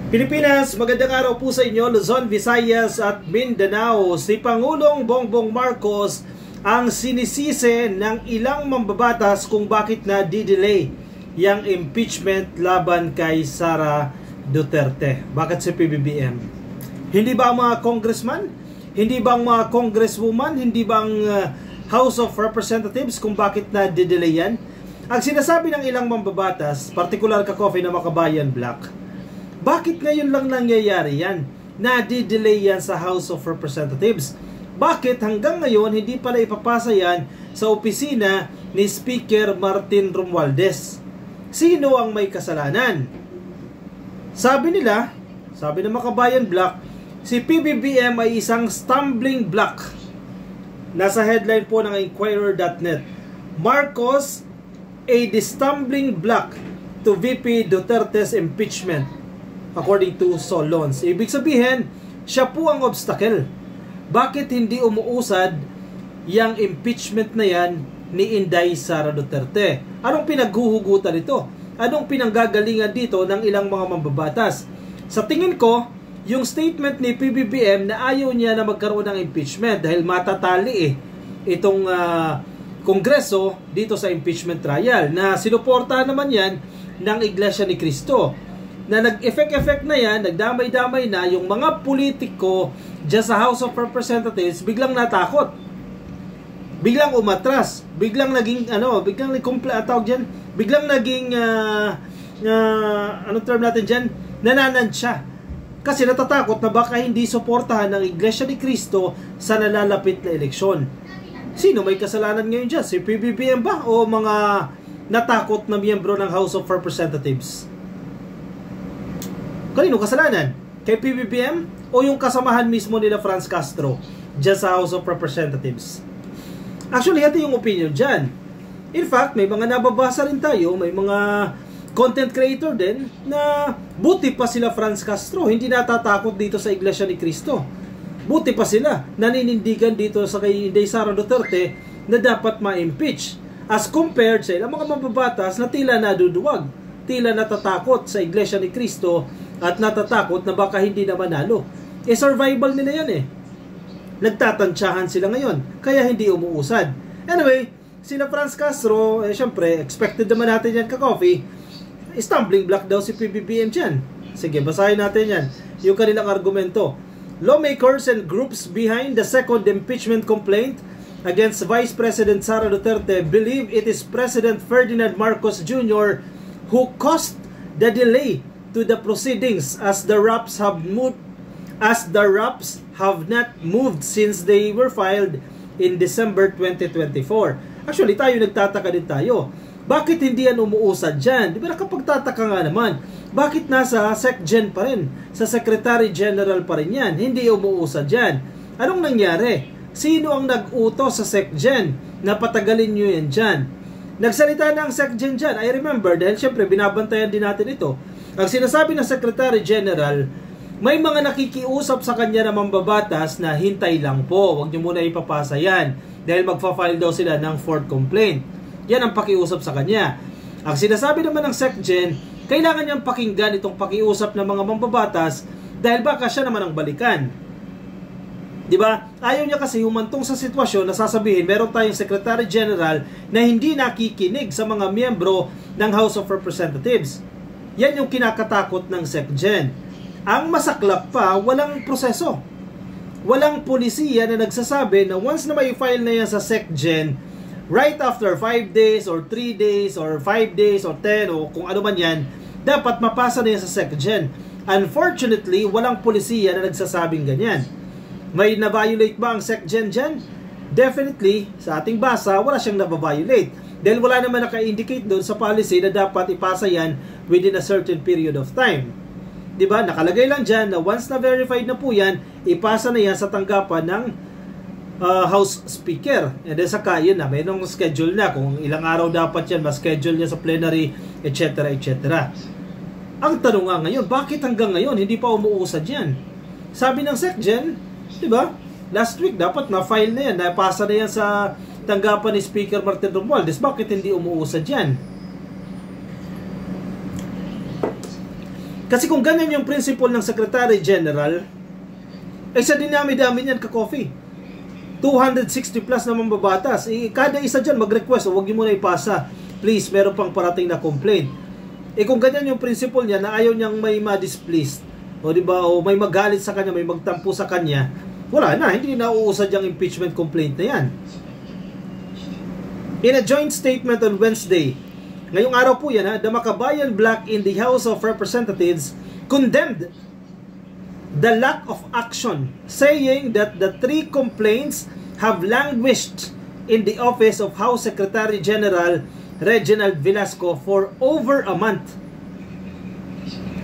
Pilipinas, magandang araw po sa inyo, Luzon, Visayas at Mindanao. Si Pangulong Bongbong Marcos ang sinisisi ng ilang mambabatas kung bakit na di-delay yung impeachment laban kay Sara Duterte. Bakit si PBBM? Hindi ba ang mga congressman? Hindi ba ang mga congresswoman? Hindi ba ang House of Representatives kung bakit na di-delay yan? Ang sinasabi ng ilang mambabatas, partikular ka-coffee na Makabayan Black, bakit ngayon lang nangyayari yan? Na-delay yan sa House of Representatives. Bakit hanggang ngayon hindi pala ipapasa yan sa opisina ni Speaker Martin Romualdez? Sino ang may kasalanan? Sabi nila, sabi ng Makabayan Black, si PBBM ay isang stumbling block. Nasa headline po ng Inquirer.net, Marcos, a stumbling block to VP Duterte's impeachment. According to Solons. Ibig sabihin, siya po ang obstacle. Bakit hindi umuusad yung impeachment na yan ni Inday Sara Duterte? Anong pinaghuhugutan ito? Anong pinanggagalingan dito ng ilang mga mambabatas? Sa tingin ko, yung statement ni PBBM na ayaw niya na magkaroon ng impeachment dahil matatali itong Kongreso dito sa impeachment trial na sinuportahan naman yan ng Iglesia ni Cristo. Na nag-effect na yan, nagdamay-damay na yung mga politiko dyan sa House of Representatives, biglang natakot. Biglang umatras. Biglang naging, biglang naging, anong term natin dyan? Nananansya. Kasi natatakot na baka hindi suportahan ng Iglesia ni Cristo sa nalalapit na eleksyon. Sino may kasalanan ngayon dyan? Si PBBM ba? O mga natakot na miyembro ng House of Representatives? Kanino kasalanan? Kay PBBM o yung kasamahan mismo nila Franz Castro dyan sa House of Representatives? Actually, ito yung opinion dyan. In fact, may mga nababasa rin tayo, may mga content creator din na buti pa sila Franz Castro, hindi natatakot dito sa Iglesia ni Cristo. Buti pa sila, naninindigan dito sa kay Inday Sara Duterte na dapat ma-impeach. As compared sa ilang mga mababatas na tila naduduwag, tila natatakot sa Iglesia ni Cristo at natatakot na baka hindi na manalo. Survival nila yan Nagtatansyahan sila ngayon, kaya hindi umuusad. Anyway, sila Franz Castro, syempre, expected naman natin yan ka-coffee. Stumbling block daw si PBBM dyan. Sige, basahin natin yan. Yung kanilang argumento. Lawmakers and groups behind the second impeachment complaint against Vice President Sara Duterte believe it is President Ferdinand Marcos Jr. who caused the delay to the proceedings as the RAPs have not moved since they were filed in December 2024. Actually, tayo nagtataka din tayo. Bakit hindi yan umuusad dyan? Di ba nakapagtataka nga naman? Bakit nasa SecGen pa rin? Sa Secretary General pa rin yan? Hindi umuusad dyan. Anong nangyari? Sino ang nag-utos sa SecGen na patagalin nyo yan dyan? Nagsalita na ang SecGen dyan. I remember dahil syempre binabantayan din natin ito. Ang sinasabi ng Secretary General, may mga nakikiusap sa kanya na mambabatas na hintay lang po. Huwag nyo muna ipapasa yan. Dahil magfa-file daw sila ng fourth complaint. Yan ang pakiusap sa kanya. Ang sinasabi naman ng SecGen, kailangan niyang pakinggan itong pakiusap ng mga mambabatas dahil baka siya naman ang balikan. Diba? Ayaw niya kasi humantong sa sitwasyon na sasabihin meron tayong Secretary General na hindi nakikinig sa mga miyembro ng House of Representatives. Yan yung kinakatakot ng SecGen. Ang masaklap pa, walang proseso. Walang polisiya na nagsasabi na once na may file na yan sa SecGen, right after 5 days or 3 days or 5 days or 10 o kung ano man yan, dapat mapasa na yan sa SecGen. Unfortunately, walang polisiya na nagsasabing ganyan. May na-violate ba ang SecGen dyan? Definitely, sa ating basa, wala siyang na-violate. Dahil wala naman naka-indicate doon sa policy na dapat ipasa yan within a certain period of time. Diba? Nakalagay lang dyan na once na verified na po yan, ipasa na yan sa tanggapan ng House Speaker. And then saka yun na, may nung schedule na kung ilang araw dapat yan, ma-schedule niya sa plenary, etc. etc. Ang tanong nga ngayon, bakit hanggang ngayon hindi pa umuusad yan? Sabi ng SecGen, diba? Last week dapat na-file na yan, napasa na yan sa tanggapan ni Speaker Martin Romualdez. Bakit hindi umuusad yan? Kasi kung ganyan yung principle ng Secretary General, sa dinami-dami niyan ka-coffee. 260 plus na mambabatas. Kada isa dyan mag-request, huwag niyo muna ipasa. Please, meron pang parating na complaint. Kung ganyan yung principle niya na ayaw niyang may ma-displeased, o diba, o may magalit sa kanya, may magtampo sa kanya, wala na, hindi na uusad yung impeachment complaint na yan. In a joint statement on Wednesday, ngayong araw po yan, the Makabayan Bloc in the House of Representatives condemned the lack of action, saying that the 3 complaints have languished in the office of House Secretary General Reginald Velasco for over a month.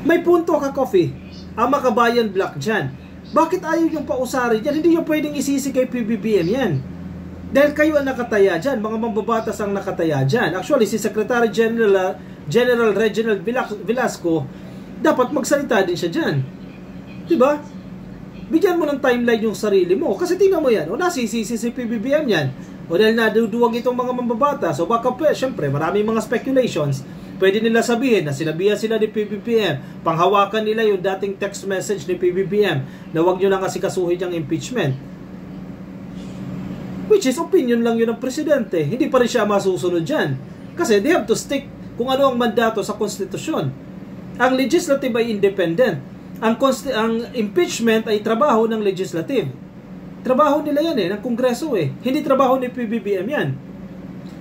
May punto ka, Coffee, ang Makabayan Bloc dyan. Bakit ayaw yung pausarin dyan? Hindi yung pwedeng isisi kay PBBM yan. Dahil kayo ang nakataya dyan, mga mambabatas ang nakataya dyan. Actually, si Secretary General Reginald Velasco, dapat magsalita din siya dyan. Diba? Bigyan mo ng timeline yung sarili mo. Kasi tingnan mo yan, o nasisisi si PBBM yan. O dahil naduduwag itong mga mambabatas, o baka syempre, maraming mga speculations. Pwede nila sabihin na sinabihan sila ni PBBM, panghawakan nila yung dating text message ni PBBM na huwag nyo nang asikasuhin yung impeachment. Which is opinion lang yun ng presidente. Hindi pa rin siya masusunod dyan. Kasi they have to stick kung ano ang mandato sa konstitusyon. Ang legislative ay independent. Ang impeachment ay trabaho ng legislative. Trabaho nila yan ng Kongreso Hindi trabaho ni PBBM yan.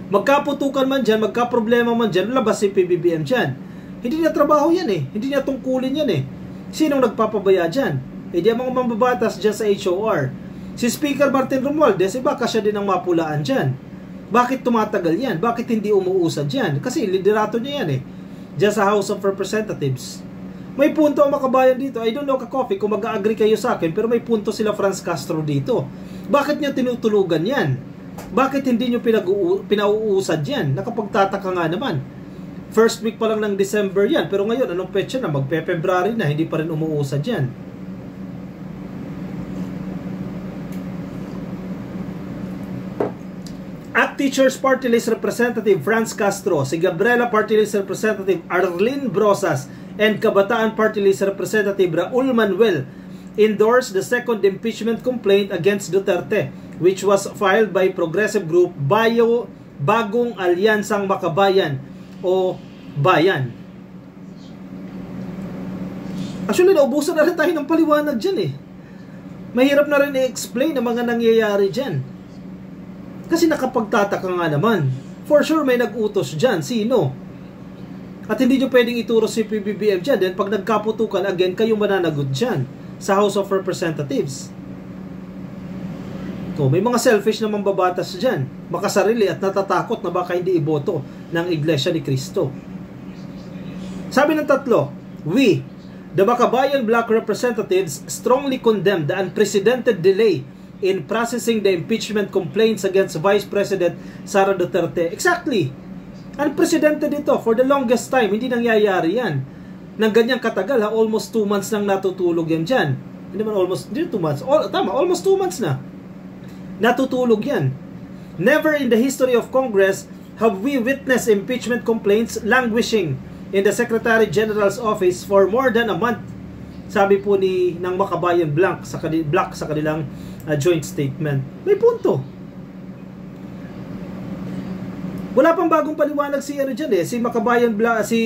Magkaputukan man dyan, magkaproblema man dyan, labas si PBBM dyan. Hindi niya trabaho yan Hindi niya tungkulin yan Sinong nagpapabaya dyan? Di ang mga mambabatas dyan sa HOR. Si Speaker Martin Romualdez, baka siya din ang mapulaan dyan. Bakit tumatagal yan? Bakit hindi umuusad dyan? Kasi liderato niya yan dyan sa House of Representatives. May punto ang Makabayan dito. I don't know, ka-coffee, kung mag-agree kayo sa akin, pero may punto sila Franz Castro dito. Bakit niya tinutulugan yan? Bakit hindi niyo pinauusad yan? Nakapagtataka nga naman. First week pa lang ng December yan, pero ngayon, anong petsa na? Magpe-February na, hindi pa rin umuusad yan. At Teachers Party List Representative Franz Castro, si Gabriela Party List Representative Arlene Brosas, and Kabataan Party List Representative Raul Manuel endorsed the second impeachment complaint against Duterte, which was filed by Progressive Group Bagong Alyansang Makabayan o Bayan. Actually, naubusan na rin tayo ng paliwanag dyan Mahirap na rin i-explain ang mga nangyayari dyan. Kasi nakapagtataka nga naman. For sure may nag-utos dyan. Sino? At hindi nyo pwedeng ituro si PBBM dyan. Then pag nagkaputukan again, kayo mananagot dyan sa House of Representatives. May mga selfish na mambabatas dyan. Makasarili at natatakot na baka hindi iboto ng Iglesia ni Cristo. Sabi ng tatlo, we, the Makabayan Bloc representatives, strongly condemn the unprecedented delay in processing the impeachment complaints against Vice President Sara Duterte. Exactly. Unprecedented ito. For the longest time, hindi nangyayari yan. Nang ganyang katagal, almost 2 months nang natutulog yan dyan. Hindi man almost, hindi 2 months. Almost 2 months na. Natutulog yan. Never in the history of Congress have we witnessed impeachment complaints languishing in the Secretary General's office for more than a month. Sabi po ng Makabayan Bloc sa kanilang joint statement. May punto. Wala pang bagong paliwanag si si Makabayan Bloc, si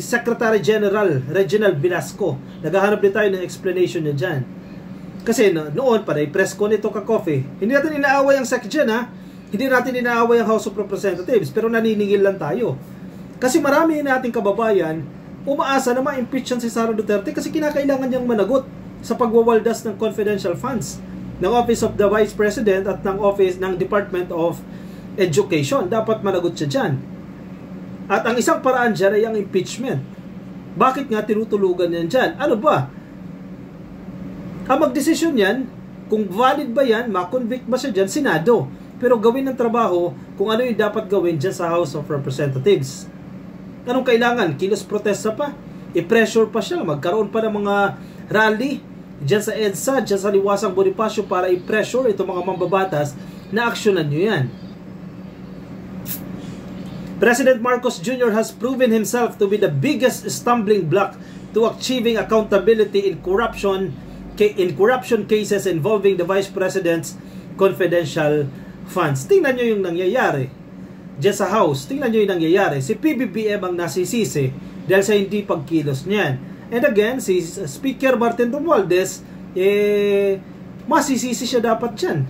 Secretary General Reginald Velasco. Naghahanap din tayo ng explanation niya dyan. Kasi noon pa press ko nito ka-coffee. Hindi natin inaaway ang SecGen Hindi natin inaaway ang House of Representatives, pero naniningil lang tayo. Kasi marami nating kababayan umaasa na ma-impeach si Sara Duterte kasi kinakailangan niyang managot sa pagwawaldas ng confidential funds ng Office of the Vice President at ng Office ng Department of Education. Dapat managot siya dyan. At ang isang paraan dyan ay ang impeachment. Bakit nga tinutulugan yan dyan? Ano ba? Ang magdesisyon yan, kung valid ba yan, makonvict ba siya dyan, Senado. Pero gawin ng trabaho kung ano yung dapat gawin dyan sa House of Representatives. Anong kailangan? Kilos protesta pa? I-pressure pa siya? Magkaroon pa ng mga rally dyan sa EDSA, dyan sa Liwasang Bonifacio para i-pressure itong mga mambabatas na aksyonan nyo yan. President Marcos Jr. has proven himself to be the biggest stumbling block to achieving accountability in corruption cases involving the Vice President's confidential funds. Tingnan nyo yung nangyayari diyan sa House. Tingnan nyo yung nangyayari. Si PBBM ang nasisisi dahil sa hindi pagkilos niyan. And again, si Speaker Martin Romualdez, masisisi siya dapat dyan.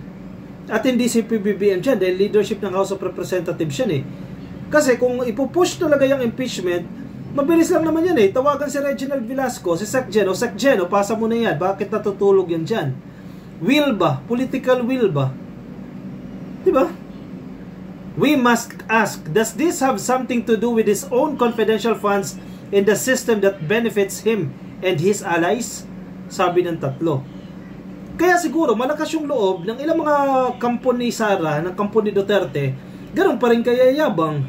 At hindi si PBBM dyan dahil leadership ng House of Representatives yan Kasi kung ipupush talaga yung impeachment, mabilis lang naman yan Tawagan si Reginald Velasco, si Sec Gen, pasa mo na yan. Bakit natutulog yan dyan? Will ba? Political will ba? Diba? We must ask, does this have something to do with his own confidential funds in the system that benefits him and his allies? Sabi ng tatlo. Kaya siguro malakas yung loob ng ilang mga kampo ni Sara, ng kampo ni Duterte, ganun pa rin kaya yabang.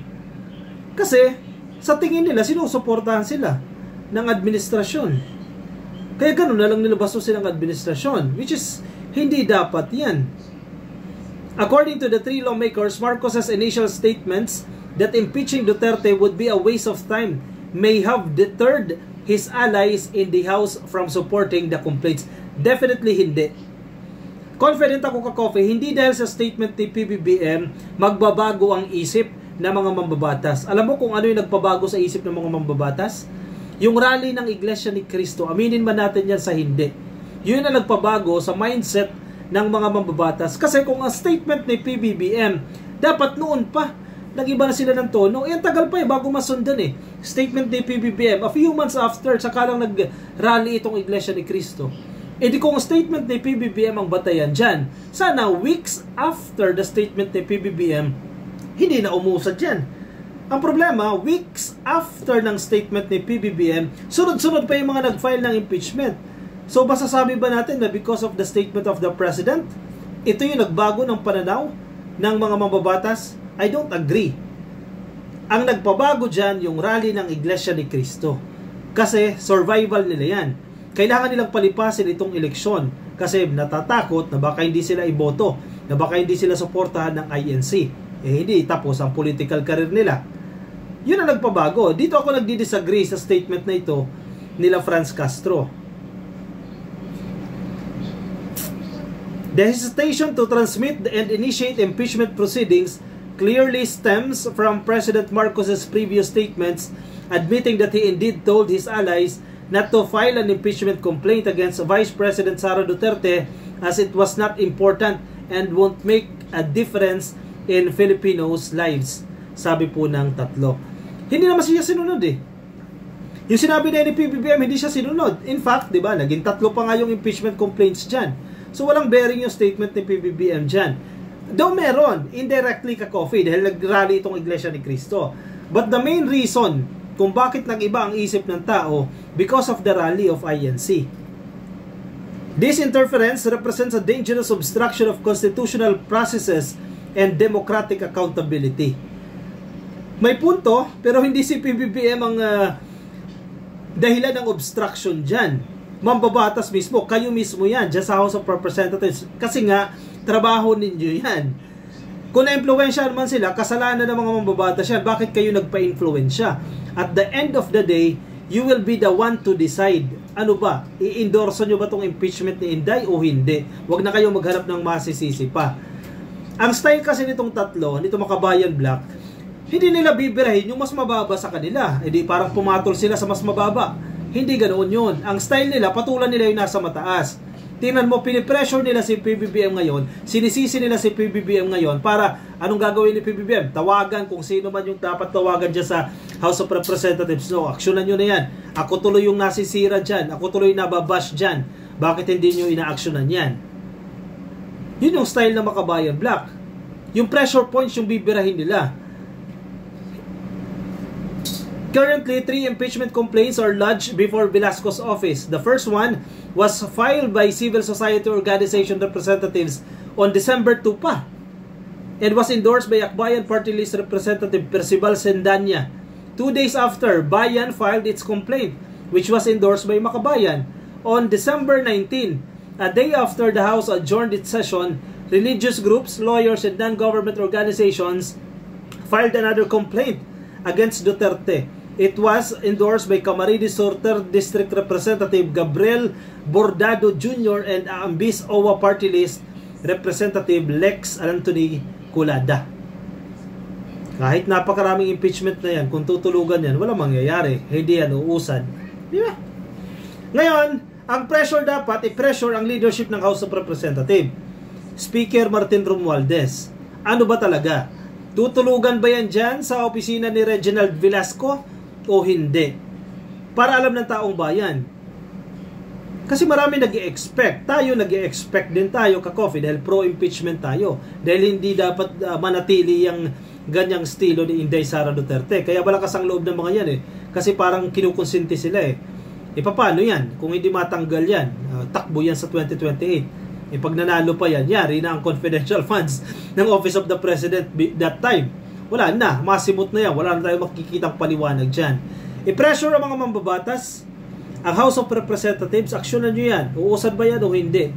Kasi sa tingin nila, sinusuportahan sila ng administrasyon. Kaya ganun na lang nilabaso silang administrasyon, which is hindi dapat yan. According to the three lawmakers, Marcos's initial statements that impeaching Duterte would be a waste of time may have deterred his allies in the House from supporting the complaints. Definitely hindi. Confident ako ka-Coffee, hindi dahil sa statement ni PBBM magbabago ang isip ng mga mambabatas. Alam mo kung ano yung nagpabago sa isip ng mga mambabatas? Yung rally ng Iglesia ni Cristo. Aminin man natin yan sa hindi. Yun ang nagpabago sa mindset ng mga mambabatas. Kasi kung ang statement ni PBBM, dapat noon pa, nag-iba na sila ng tono. Ang tagal pa bago masundan Statement ni PBBM, a few months after, saka lang nag-rally itong Iglesia ni Cristo. Di kung statement ni PBBM ang batayan dyan, sana weeks after the statement ni PBBM, hindi na umusad dyan. Ang problema, weeks after ng statement ni PBBM, sunod-sunod pa yung mga nag-file ng impeachment. So, masasabi ba natin na because of the statement of the President, ito yung nagbago ng pananaw ng mga mambabatas? I don't agree. Ang nagpabago dyan, yung rally ng Iglesia ni Cristo. Kasi survival nila yan. Kailangan nilang palipasin itong eleksyon kasi natatakot na baka hindi sila iboto, na baka hindi sila suportahan ng INC. Hindi tapos ang political career nila. Yun ang nagpabago. Dito ako nagdi-disagree sa statement na ito nila Franz Castro. The hesitation to transmit and initiate impeachment proceedings clearly stems from President Marcos's previous statements admitting that he indeed told his allies not to file an impeachment complaint against Vice President Sara Duterte as it was not important and won't make a difference in Filipinos' lives. Sabi po ng tatlo. Hindi naman siya sinunod Yung sinabi na ni PBBM, hindi siya sinunod. In fact, di ba, naging tatlo pa nga yung impeachment complaints dyan. So, walang bearing yung statement ni PBBM dyan. Though meron, indirectly ka-Coffee, dahil nag-rally itong Iglesia ni Cristo. But the main reason kung bakit nag-iba ang isip ng tao, because of the rally of INC. This interference represents a dangerous obstruction of constitutional processes and democratic accountability. May punto, pero hindi si PBBM ang dahilan ng obstruction dyan. Mambabatas mismo, kayo mismo yan, dyan sa House of Representatives. Kasi nga, trabaho ninyo yan. Kung na-influensyahan man sila, kasalanan ng mga mambabatas yan. Bakit kayo nagpa-influensya? At the end of the day, you will be the one to decide. Ano ba? I-endorse nyo ba itong impeachment ni Inday o hindi? Huwag na kayo maghanap ng masisisi pa. Ang style kasi nitong tatlo, nitong Makabayan Black, hindi nila bibirahin yung mas mababa sa kanila. Hindi parang pumatol sila sa mas mababa. Hindi ganoon yun. Ang style nila, patulan nila yung nasa mataas. Tingnan mo, pinipressure nila si PBBM ngayon, sinisisi nila si PBBM ngayon para anong gagawin ni PBBM? Tawagan kung sino man yung dapat tawagan dyan sa House of Representatives. No, aksyonan nyo na yan. Ako tuloy yung nasisira dyan. Ako tuloy nababash dyan. Bakit hindi nyo ina-aksyonan yan? Yun yung style ng Makabayan Black. Yung pressure points yung bibirahin nila. Currently, 3 impeachment complaints are lodged before Velasco's office. The first one was filed by civil society organization representatives on December 2 pa. It was endorsed by Akbayan Party List Representative Percival Sendanya. 2 days after, Bayan filed its complaint, which was endorsed by Makabayan. On December 19, a day after the House adjourned its session, religious groups, lawyers, and non-government organizations filed another complaint against Duterte. It was endorsed by Camarines Sur District Representative Gabriel Bordado Jr. and Ambis OWA Party List Representative Lex Anthony Culada. Kahit napakaraming impeachment na yan, kung tutulugan yan, walang mangyayari. Hindi yan uusad. Di ba? Ngayon, ang pressure dapat, i-pressure ang leadership ng House of Representatives. Speaker Martin Romualdez. Ano ba talaga? Tutulugan ba yan dyan sa opisina ni Reginald Velasco o hindi? Para alam ng taong bayan. Kasi marami nag-i-expect. Tayo nag-i-expect din tayo ka-coffee dahil pro-impeachment tayo. Dahil hindi dapat manatili yung ganyang estilo ni Inday Sara Duterte. Kaya malakas ang loob ng mga yan eh. Kasi parang kinukonsinti sila eh. E paano yan? Kung hindi matanggal yan, takbo yan sa 2028. E pag nanalo pa yan, yari na ang confidential funds ng Office of the President that time. Wala na, masimot na yan. Wala na tayong makikitang paliwanag dyan. I-pressure ang mga mambabatas. Ang House of Representatives, aksyonan nyo yan. Uusad ba yan o hindi?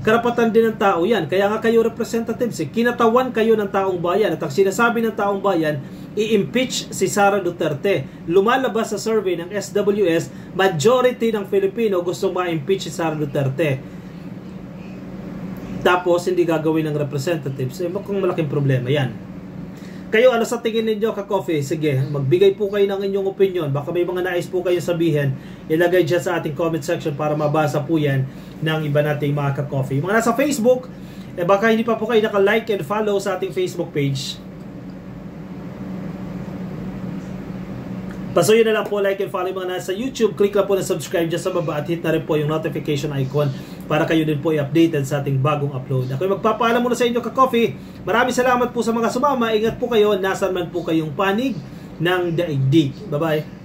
Karapatan din ng tao yan. Kaya nga kayo representatives, kinatawan kayo ng taong bayan. At ang sinasabi ng taong bayan, i-impeach si Sara Duterte. Lumalabas sa survey ng SWS, majority ng Filipino gustong ma-impeach si Sara Duterte. Tapos, hindi gagawin ng representatives. Mukhang malaking problema yan. Kayo, ano sa tingin ninyo ka-coffee? Sige, magbigay po kayo ng inyong opinion. Baka may mga nais po kayo sabihin. Ilagay dyan sa ating comment section para mabasa po yan ng iba nating mga ka-coffee. Mga nasa Facebook, baka hindi pa po kayo naka-like and follow sa ating Facebook page. Pasuyin na lang po, like and follow mga nasa YouTube. Click lang po na subscribe dyan sa baba at hit na rin po yung notification icon para kayo din po i-updated sa ating bagong upload. Ako magpapaalam muna sa inyo ka-coffee. Maraming salamat po sa mga sumama. Ingat po kayo, nasan man po kayong panig ng daigdig. Bye-bye.